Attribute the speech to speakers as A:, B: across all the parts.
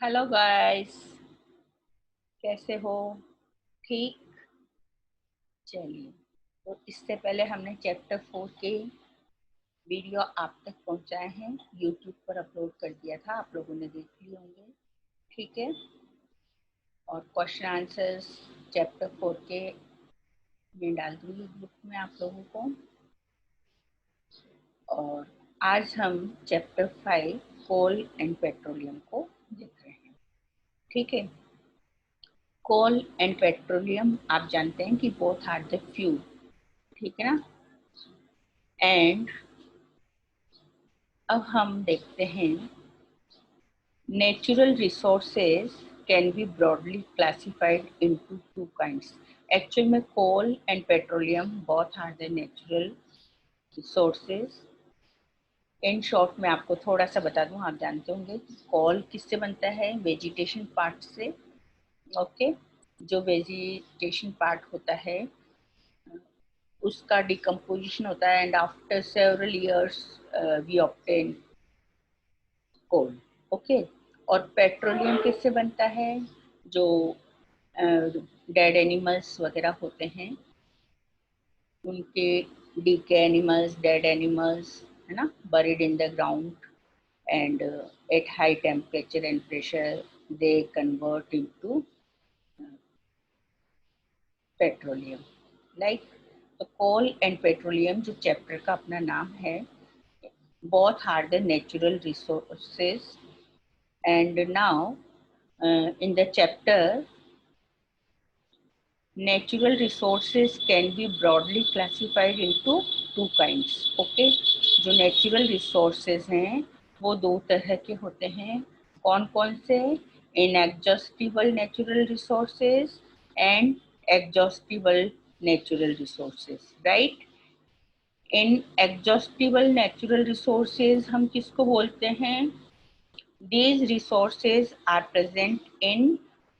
A: Hello guys, कैसे हो? ठीक। चलिए, तो इससे पहले हमने चैप्टर 4 के वीडियो आप तक पहुंचाए हैं, यूट्यूब पर अपलोड कर दिया था, आप लोगों ने देख लिए होंगे। ठीक है, और क्वेश्चन आंसर्स चैप्टर 4 के मैं डाल दूंगी ग्रुप में आप लोगों को। और आज हम चैप्टर 5 कोल एंड पेट्रोलियम को देख रहे हैं। ठीक है, कोल एंड पेट्रोलियम आप जानते हैं कि बोथ आर द फ्यूल, ठीक है ना। एंड अब हम देखते हैं, natural resources can be broadly classified into two kinds. Actual में coal and petroleum both are the natural resources. In short में आपको थोड़ा सा बता दूं, आप जानते होंगे कोल किससे बनता है? वेजिटेशन पार्ट से। ओके, जो वेजिटेशन पार्ट होता है उसका डिकम्पोजिशन होता है, and after several years we obtain coal. Okay, और पेट्रोलियम किससे बनता है? जो डेड एनिमल्स वगैरह होते हैं उनके, डीके एनिमल्स, डेड एनिमल्स, है ना, buried in the ground and at high temperature and pressure they convert into petroleum. Like, तो कोल एंड पेट्रोलियम जो चैप्टर का अपना नाम है, both are the natural resources. And now in the chapter, natural resources can be broadly classified into two kinds. Okay, जो natural resources हैं वो दो तरह के होते हैं। कौन कौन से? inexhaustible natural resources and exhaustible natural resources, right? inexhaustible natural resources हम किसको बोलते हैं? These resources are present in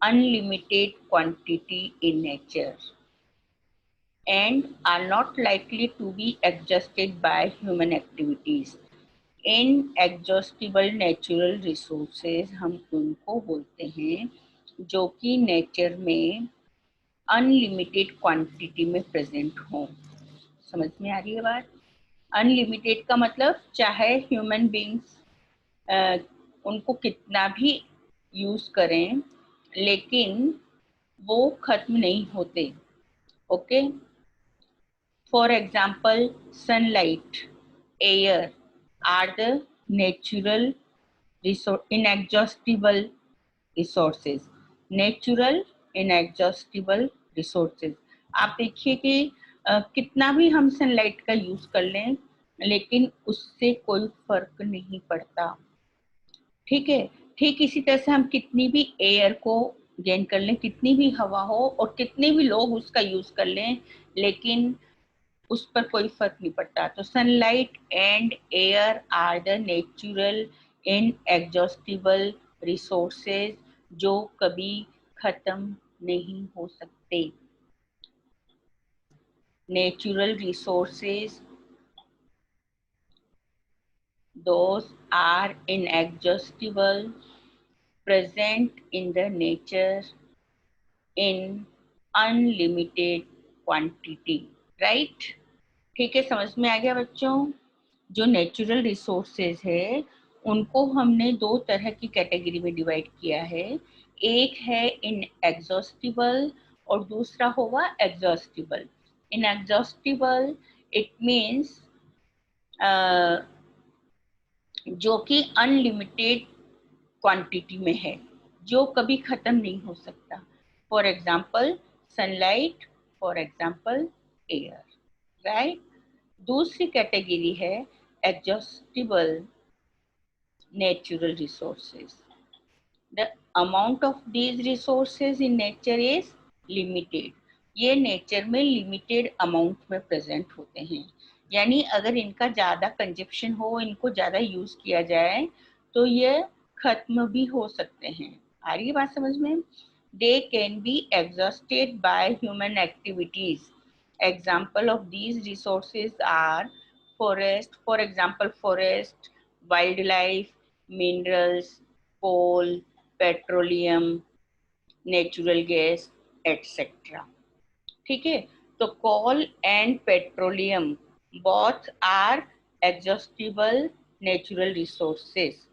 A: unlimited quantity in nature and are not likely to be exhausted by human activities. Inexhaustible natural resources हम उनको बोलते हैं जो कि नेचर में अनलिमिटेड क्वांटिटी में प्रेजेंट हो। समझ में आ रही है बात? अनलिमिटेड का मतलब चाहे ह्यूमन बींग्स उनको कितना भी यूज करें लेकिन वो खत्म नहीं होते। Okay, for example sunlight, air are the natural inexhaustible resources. Natural inexhaustible resources। आप देखिए कि कितना भी हम सनलाइट का यूज कर लें लेकिन उससे कोई फर्क नहीं पड़ता। ठीक है, ठीक इसी तरह से हम कितनी भी एयर को गेन कर लें, कितनी भी हवा हो और कितने भी लोग उसका यूज कर लें, लेकिन उस पर कोई फर्क नहीं पड़ता। तो sunlight and air are the natural inexhaustible resources जो कभी खत्म नहीं हो सकते। Natural resources those are inexhaustible, present in the nature in unlimited quantity, right? ठीक है, समझ में आ गया बच्चों? जो नेचुरल रिसोर्सेज है उनको हमने दो तरह की कैटेगरी में डिवाइड किया है। एक है इनएग्जॉस्टिबल और दूसरा होगा एग्जॉस्टिबल। इनएग्जॉस्टिबल इट मीन्स जो कि अनलिमिटेड क्वांटिटी में है, जो कभी खत्म नहीं हो सकता। For example sunlight, for example air, right? दूसरी कैटेगरी है exhaustible natural resources. The amount of these resources in nature is limited. ये नेचर में लिमिटेड अमाउंट में प्रेजेंट होते हैं, यानी अगर इनका ज़्यादा कंजप्शन हो, इनको ज़्यादा यूज किया जाए तो ये खत्म भी हो सकते हैं। आ रही है बात समझ में? They can be exhausted by human activities. Example of these resources are forest, for example forest, wildlife, minerals, coal, petroleum, natural gas etcetera. ठीक है, तो coal and petroleum both are exhaustible natural resources.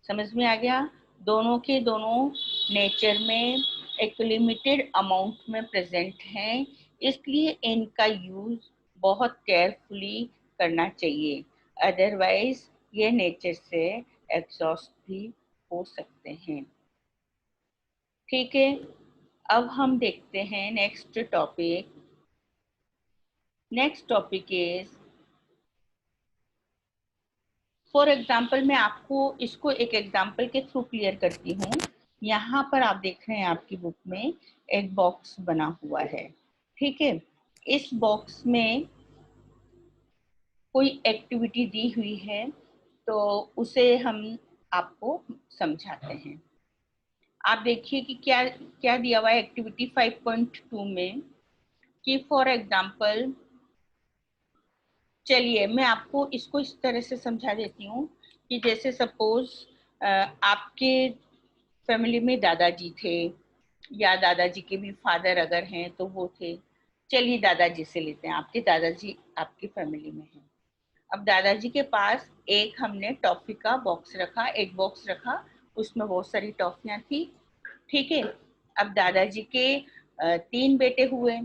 A: समझ में आ गया? दोनों के दोनों nature में एक लिमिटेड अमाउंट में प्रेजेंट हैं, इसलिए इनका यूज बहुत केयरफुली करना चाहिए, अदरवाइज ये नेचर से एग्जॉस्ट भी हो सकते हैं। ठीक है, अब हम देखते हैं next topic. Next topic is, for example, मैं आपको इसको एक एग्जाम्पल के थ्रू क्लियर करती हूँ। यहाँ पर आप देख रहे हैं आपकी बुक में एक बॉक्स बना हुआ है। ठीक है, इस बॉक्स में कोई एक्टिविटी दी हुई है, तो उसे हम आपको समझाते हैं। आप देखिए कि क्या क्या दिया हुआ है एक्टिविटी 5.2 में, कि फॉर एग्जाम्पल, चलिए मैं आपको इसको इस तरह से समझा देती हूँ कि जैसे सपोज आपके फैमिली में दादाजी थे, या दादाजी के भी फादर अगर हैं तो वो थे। चलिए दादाजी से लेते हैं, आपके दादाजी आपकी फैमिली में हैं। अब दादाजी के पास एक हमने टॉफी का बॉक्स रखा, एक बॉक्स रखा, उसमें बहुत सारी टॉफियां थी। ठीक है, अब दादाजी के 3 बेटे हुए।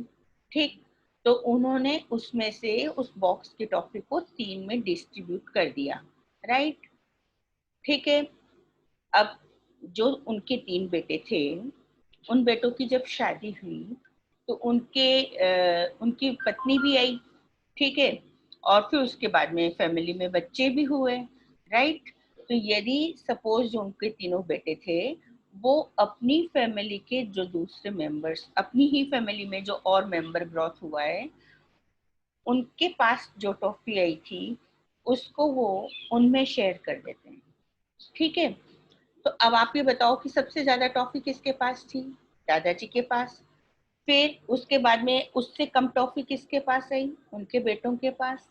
A: ठीक, तो उन्होंने उसमें से उस बॉक्स की टॉफी को 3 में डिस्ट्रीब्यूट कर दिया। राइट? ठीक है, अब जो उनके 3 बेटे थे, उन बेटों की जब शादी हुई तो उनकी पत्नी भी आई। ठीक है, और फिर उसके बाद में फैमिली में बच्चे भी हुए। राइट? तो यदि सपोज जो उनके तीनों बेटे थे, वो अपनी फैमिली के जो दूसरे मेंबर्स, अपनी ही फैमिली में जो और मेंबर ग्रोथ हुआ है, उनके पास जो टॉफी आई थी उसको वो उनमें शेयर कर देते हैं। ठीक है, तो अब आप ये बताओ कि सबसे ज्यादा टॉफी किसके पास थी? दादाजी के पास। फिर उसके बाद में उससे कम टॉफी किसके पास आई? उनके बेटों के पास।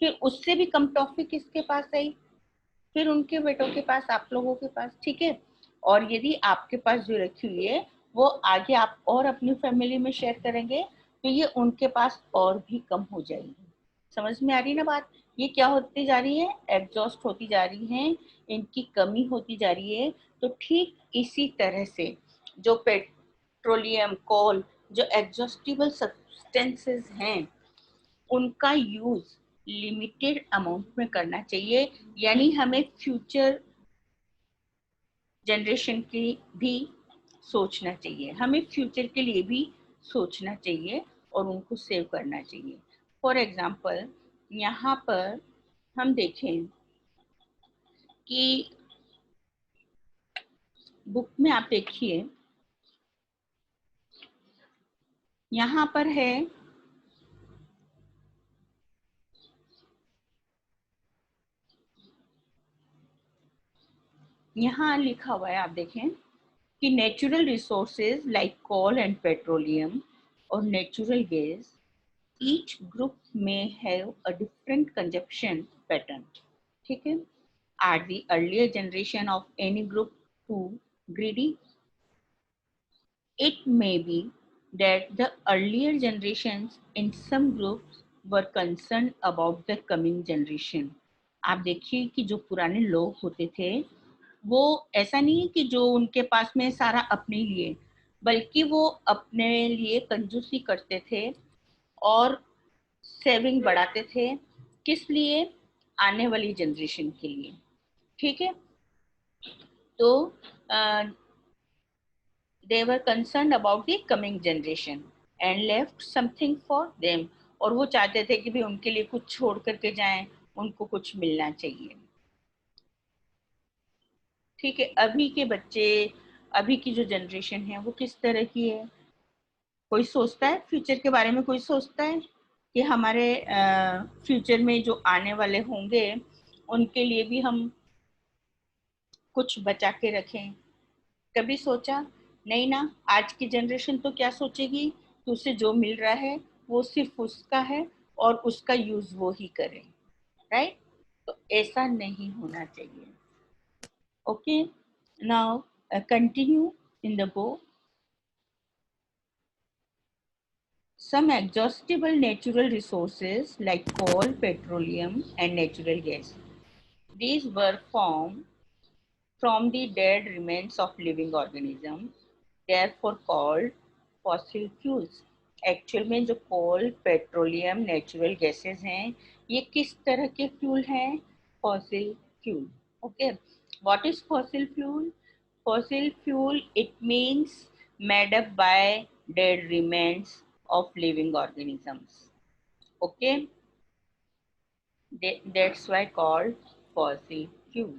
A: फिर उससे भी कम टॉफी किसके पास आई? फिर उनके बेटों के पास, आप लोगों के पास। ठीक है, और यदि आपके पास जो रखी हुई है वो आगे आप और अपनी फैमिली में शेयर करेंगे, तो ये उनके पास और भी कम हो जाएगी। समझ में आ रही ना बात? ये क्या होती जा रही है? एग्जॉस्ट होती जा रही है, इनकी कमी होती जा रही है। तो ठीक इसी तरह से जो पेट्रोलियम, कोल, जो एग्जॉस्टिबल सब्सटेंसेस हैं, उनका यूज लिमिटेड अमाउंट में करना चाहिए। यानी हमें फ्यूचर जनरेशन की भी सोचना चाहिए, हमें फ्यूचर के लिए भी सोचना चाहिए और उनको सेव करना चाहिए। फॉर एग्जाम्पल, यहाँ पर हम देखें कि बुक में आप देखिए, यहाँ पर है यहाँ लिखा हुआ है, आप देखें कि natural resources like coal and petroleum और natural gas, each group may have a different consumption pattern. ठीक है? Are the earlier generation of any group too greedy? It may be that the earlier generations in some groups were concerned about the coming generation. आप देखिए कि जो पुराने लोग होते थे, वो ऐसा नहीं है कि जो उनके पास में सारा अपने लिए, बल्कि वो अपने लिए कंजूसी करते थे और सेविंग बढ़ाते थे। किस लिए? आने वाली जनरेशन के लिए। ठीक है, तो they were concern about the coming generation and left something for them. और वो चाहते थे कि भी उनके लिए कुछ छोड़ करके जाएं, उनको कुछ मिलना चाहिए। ठीक है, अभी के बच्चे, अभी की जो जनरेशन है वो किस तरह की है? कोई सोचता है फ्यूचर के बारे में? कोई सोचता है कि हमारे फ्यूचर में जो आने वाले होंगे उनके लिए भी हम कुछ बचा के रखें? कभी सोचा? नहीं ना। आज की जनरेशन तो क्या सोचेगी कि उसे जो मिल रहा है वो सिर्फ उसका है और उसका यूज वो ही करे। राइट? तो ऐसा नहीं होना चाहिए। Okay, now Continue in the book. Some exhaustible natural resources like coal, petroleum, and natural gas. These were formed from the dead remains of living organisms, therefore called fossil fuels. Actual में जो कोल, petroleum, natural gases हैं, ये किस तरह के fuel हैं? Fossil fuel. Okay, what is fossil fuel? Fossil fuel, it means made up by dead remains of living organisms. Okay, that's why called fossil fuel.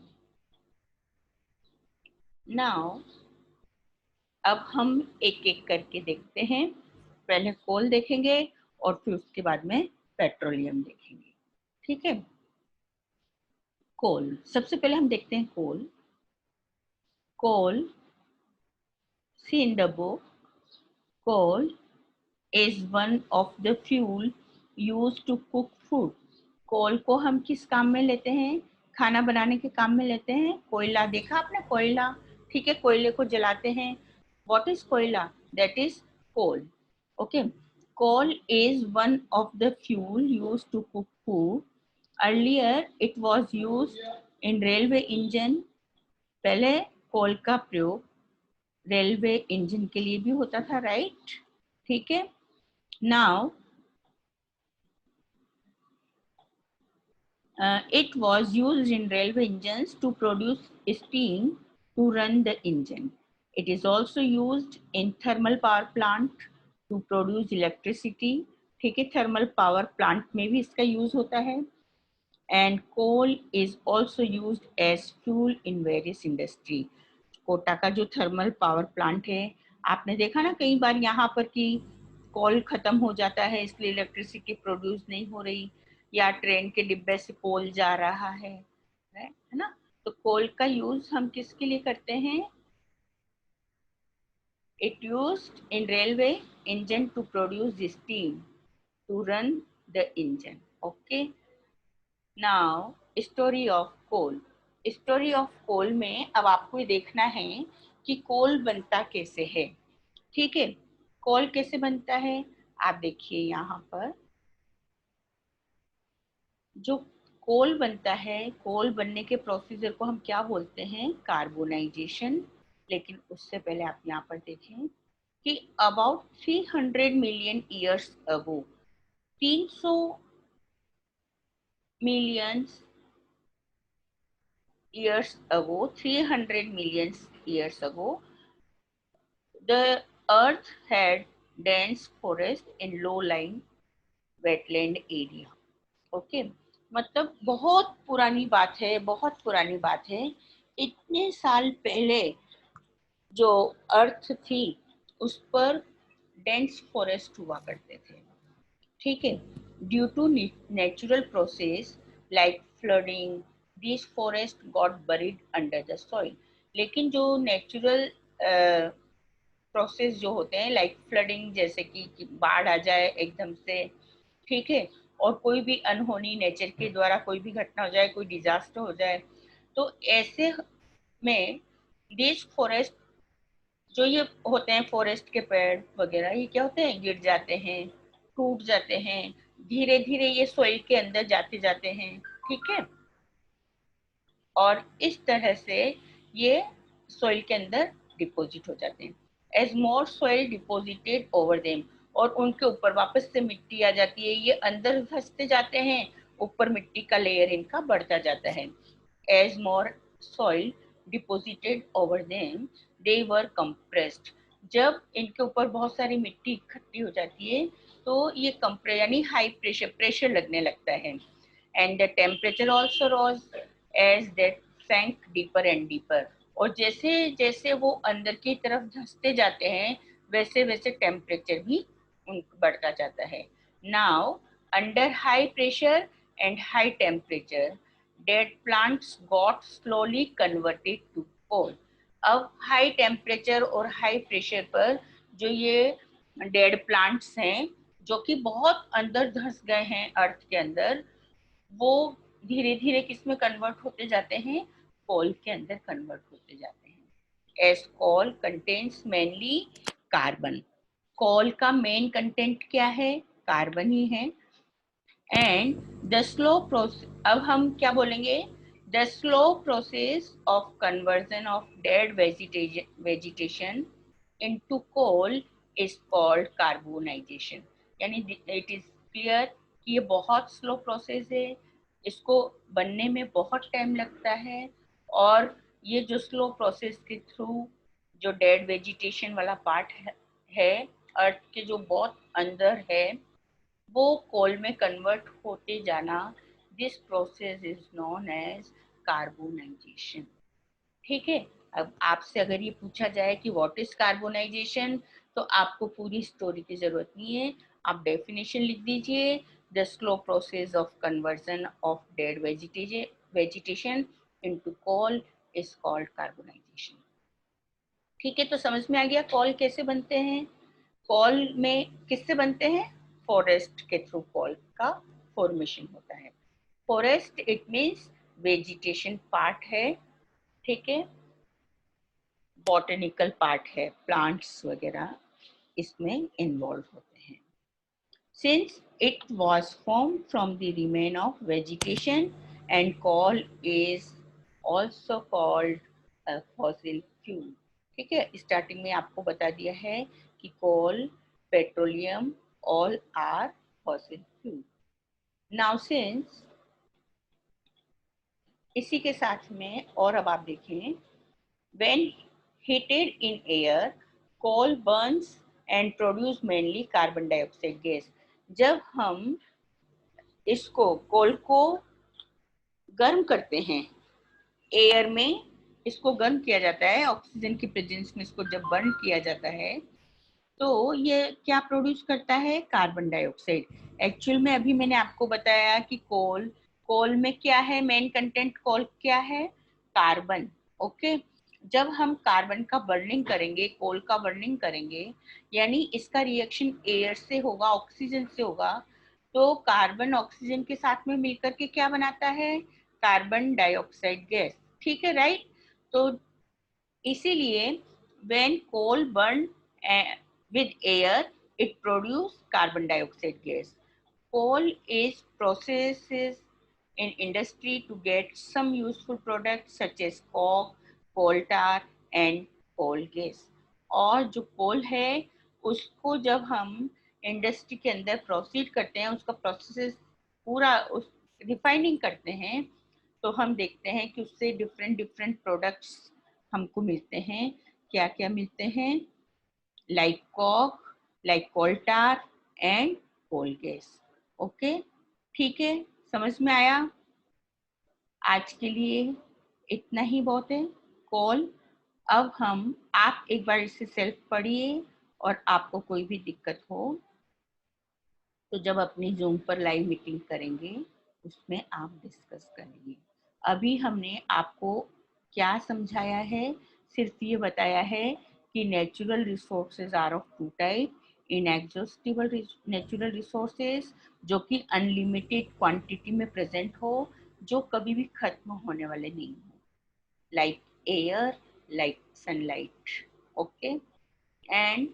A: Now, अब हम एक एक करके देखते हैं. पहले कोल देखेंगे और फिर उसके बाद में पेट्रोलियम देखेंगे. ठीक है. कोल, सबसे पहले हम देखते हैं कोल. कोल, see in the book, coal is one of the fuel used to cook food. कोल को हम किस काम में लेते हैं? खाना बनाने के काम में लेते हैं. कोयला देखा आपने? कोयला, ठीक है, कोयले को जलाते हैं. What is कोयला? That is coal. Okay, coal is one of the fuel used to cook food. Earlier it was used in railway engine. पहले कोल का प्रयोग रेलवे इंजन के लिए भी होता था, राइट? ठीक है. Now it was used in railway engines to produce steam to run the engine. It is also used in thermal power plant to produce electricity. ठीक है, thermal power plant में भी इसका यूज होता है. And coal is also used as fuel in various industry. Kota का जो thermal power plant है, आपने देखा ना कई बार यहाँ पर कि कोल खत्म हो जाता है इसलिए इलेक्ट्रिसिटी प्रोड्यूस नहीं हो रही, या ट्रेन के डिब्बे से कोल जा रहा है ना. तो कोल का यूज हम किसके लिए करते हैं? It used in railway engine to produce steam to run the engine. Okay, now story of coal. Story of coal में अब आपको ये देखना है कि कोल बनता कैसे है. ठीक है, कोल कैसे बनता है आप देखिए. यहाँ पर जो कोल बनता है, कोल बनने के प्रोसीजर को हम क्या बोलते हैं? कार्बोनाइजेशन. लेकिन उससे पहले आप यहाँ पर देखें कि about 300 million years ago, 300 million years ago, 300 million years ago, the earth had dense forest in low-lying wetland area. Okay, मतलब बहुत पुरानी बात है, बहुत पुरानी बात है. इतने साल पहले जो अर्थ थी उस पर डेंस फॉरेस्ट हुआ करते थे. ठीक है, due to natural process like flooding, this forest got buried under the soil. लेकिन जो नेचुरल प्रोसेस जो होते हैं लाइक फ्लडिंग, जैसे कि बाढ़ आ जाए एकदम से, ठीक है, और कोई भी अनहोनी नेचर के द्वारा कोई भी घटना हो जाए, कोई डिजास्टर हो जाए, तो ऐसे में दिस फॉरेस्ट जो ये होते हैं, फॉरेस्ट के पेड़ वगैरह, ये क्या होते हैं? गिर जाते हैं, टूट जाते हैं, धीरे धीरे ये सोइल के अंदर जाते जाते हैं. ठीक है, और इस तरह से ये सोइल के अंदर डिपॉजिट हो जाते हैं. As more soil deposited over them, और उनके ऊपर वापस से मिट्टी आ जाती है, ये अंदर धंसते जाते हैं, ऊपर मिट्टी का लेयर इनका बढ़ता जाता है. As more soil deposited over them they were compressed. जब इनके ऊपर बहुत सारी मिट्टी इकट्ठी हो जाती है तो ये कंप्रेस यानी हाई प्रेशर लगने लगता है. And the temperature also rose as that sank deeper and deeper. और जैसे जैसे वो अंदर की तरफ धंसते जाते हैं वैसे वैसे टेम्परेचर भी बढ़ता जाता है. Now under high pressure and high temperature dead plants got slowly converted to coal. अब हाई टेम्परेचर और हाई प्रेशर पर जो ये डेड प्लांट्स हैं जो कि बहुत अंदर धंस गए हैं अर्थ के अंदर, वो धीरे धीरे किस में कन्वर्ट होते जाते हैं? कोल के अंदर कन्वर्ट होते जाते हैं. as coal contains mainly carbon. कोल का मेन कंटेंट क्या है? कार्बन ही है. एंड द स्लो प्रोसेस, अब हम क्या बोलेंगे? The slow process of conversion of dead vegetation into coal is called carbonisation. यानी इट इज क्लियर कि ये बहुत स्लो प्रोसेस है, इसको बनने में बहुत टाइम लगता है, और ये जो स्लो प्रोसेस के थ्रू जो डेड वेजिटेशन वाला पार्ट है अर्थ के जो बहुत अंदर है, वो कोल में कन्वर्ट होते जाना, this process is known as carbonisation. ठीक है. अब आपसे अगर ये पूछा जाए कि व्हाट इज कार्बोनाइजेशन, तो आपको पूरी स्टोरी की जरूरत नहीं है, आप डेफिनेशन लिख दीजिए. The slow process of conversion of dead vegetation into coal is called carbonisation. ठीक है, तो समझ में आ गया कॉल कैसे बनते हैं. कॉल में किससे बनते हैं? फॉरेस्ट के थ्रू कॉल का फॉर्मेशन होता है. Forest it means vegetation part है. ठीक है, बॉटनिकल पार्ट है, प्लांट्स वगैरह इसमें इन्वॉल्व होते हैं. Since it was formed from the remain of vegetation and coal is also called a fossil fuel. ठीक है, स्टार्टिंग में आपको बता दिया है कि coal, petroleum, all are fossil fuel. Now since इसी के साथ में और अब आप देखें, when heated in air coal burns and produce mainly carbon dioxide gas. जब हम इसको कोल को गर्म करते हैं एयर में, इसको गर्म किया जाता है ऑक्सीजन की प्रेजेंस में, इसको जब बर्न किया जाता है तो ये क्या प्रोड्यूस करता है? Carbon dioxide. एक्चुअल में अभी मैंने आपको बताया कि कोल में क्या है? मेन कंटेंट कोल क्या है? कार्बन. ओके. जब हम कार्बन का बर्निंग करेंगे, कोल का बर्निंग करेंगे, यानी इसका रिएक्शन एयर से होगा, ऑक्सीजन से होगा, तो कार्बन ऑक्सीजन के साथ में मिलकर के क्या बनाता है? Carbon dioxide gas. ठीक है, राइट. तो इसीलिए when coal burn with air, it produce carbon dioxide gas. Coal is processes in industry to get some useful products such as coke, coal tar and coal gas. और जो कोल है उसको जब हम इंडस्ट्री के अंदर प्रोसीड करते हैं, उसका प्रोसेस पूरा उस रिफाइनिंग करते हैं, तो हम देखते हैं कि उससे डिफरेंट डिफरेंट प्रोडक्ट्स हमको मिलते हैं. क्या क्या मिलते हैं? Like coke, like coal tar and coal gas. Okay, ठीक है, समझ में आया. आज के लिए इतना ही बहुत है. कॉल, अब हम आप एक बार इसे सेल्फ पढ़िए, और आपको कोई भी दिक्कत हो तो जब अपनी जूम पर लाइव मीटिंग करेंगे उसमें आप डिस्कस करेंगे. अभी हमने आपको क्या समझाया है? सिर्फ ये बताया है कि natural resources are of two type. Inexhaustible natural resources जो कि अनलिमिटेड क्वांटिटी में प्रेजेंट हो, जो कभी भी खत्म होने वाले नहीं हो, like air, like sunlight. Okay. And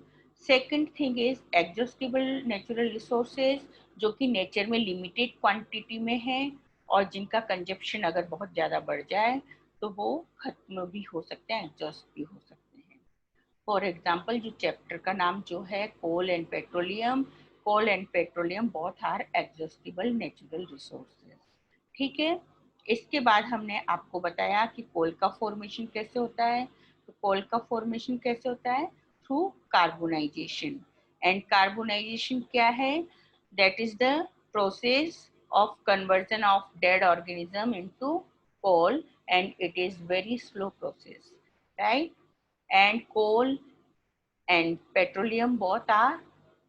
A: second thing is exhaustible natural resources जो कि नेचर में लिमिटेड क्वांटिटी में है, और जिनका कंजप्शन अगर बहुत ज़्यादा बढ़ जाए तो वो खत्म भी हो सकते हैं, एग्जॉस्ट भी हो सकते हैं. फॉर एग्जाम्पल, जो चैप्टर का नाम जो है coal and petroleum both are exhaustible natural resources. ठीक है. इसके बाद हमने आपको बताया कि कोल का फॉर्मेशन कैसे होता है. तो कोल का फॉर्मेशन कैसे होता है? Through carbonisation. एंड कार्बोनाइजेशन क्या है? That is the process of conversion of dead organism into coal, and it is very slow process, right? And coal and petroleum both are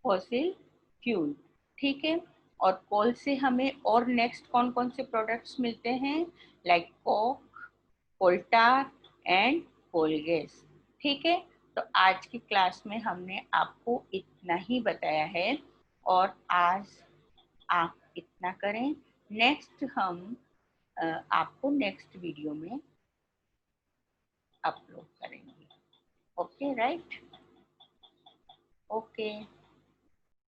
A: fossil fuel. ठीक है. और कोल से हमें और नेक्स्ट कौन कौन से प्रोडक्ट्स मिलते हैं? Like coke, coal tar and coal gas. ठीक है. तो आज की क्लास में हमने आपको इतना ही बताया है, और आज आप इतना करें. नेक्स्ट हम आपको नेक्स्ट वीडियो में अपलोड करेंगे. Okay, right? Okay.